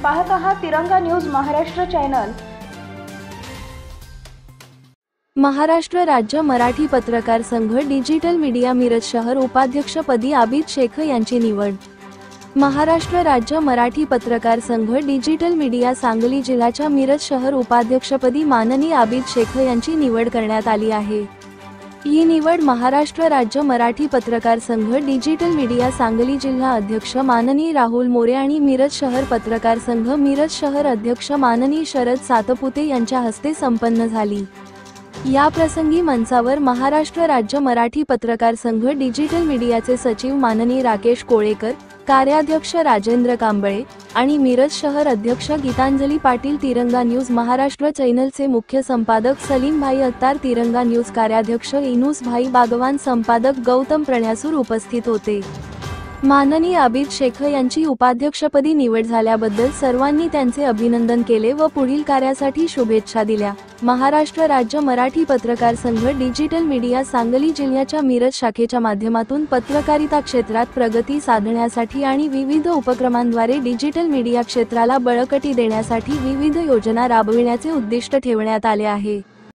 पाहत आहात तिरंगा न्यूज महाराष्ट्र चॅनल। महाराष्ट्र राज्य मराठी पत्रकार संघ डिजिटल मीडिया मिरज शहर उपाध्यक्षपदी आबिद शेख यांची निवड। महाराष्ट्र राज्य मराठी पत्रकार संघ डिजिटल मीडिया सांगली जिल्ह्याच्या मिरज शहर उपाध्यक्षपदी माननीय आबिद शेख यांची निवड करण्यात आली आहे। ही निवड महाराष्ट्र राज्य मराठी पत्रकार संघ डिजिटल मीडिया सांगली जिल्हा अध्यक्ष माननीय राहुल मोरे आणि मिरज शहर पत्रकार संघ मिरज शहर अध्यक्ष माननीय शरद सातपुते यांच्या हस्ते संपन्न झाली। या प्रसंगी मंचावर महाराष्ट्र राज्य मराठी पत्रकार संघ डिजिटल मीडियाचे सचिव माननीय राकेश कोळेकर, कार्याध्यक्ष राजेंद्र कांबळे आणि मिरज शहर अध्यक्ष गीतांजली पाटील, तिरंगा न्यूज महाराष्ट्र चॅनलचे मुख्य संपादक सलीम भाई अत्तार, तिरंगा न्यूज कार्याध्यक्ष इनूस भाई बागवान, संपादक गौतम प्रणयासूर उपस्थित होते। माननीय आबिद शेख यांची उपाध्यक्षपदी निवड झाल्याबद्दल सर्वांनी त्यांचे अभिनंदन केले व पुढील कार्यासाठी शुभेच्छा दिल्या। महाराष्ट्र राज्य मराठी पत्रकार संघ डिजिटल मीडिया सांगली जिल्ह्याच्या मिरज शाखेच्या माध्यमातून पत्रकारिता क्षेत्रात प्रगती साधण्यासाठी आणि विविध उपक्रमांद्वारे डिजिटल मीडिया क्षेत्राला बळकटी देण्यासाठी विविध योजना राबविण्याचे उद्दिष्ट ठेवण्यात आले आहे।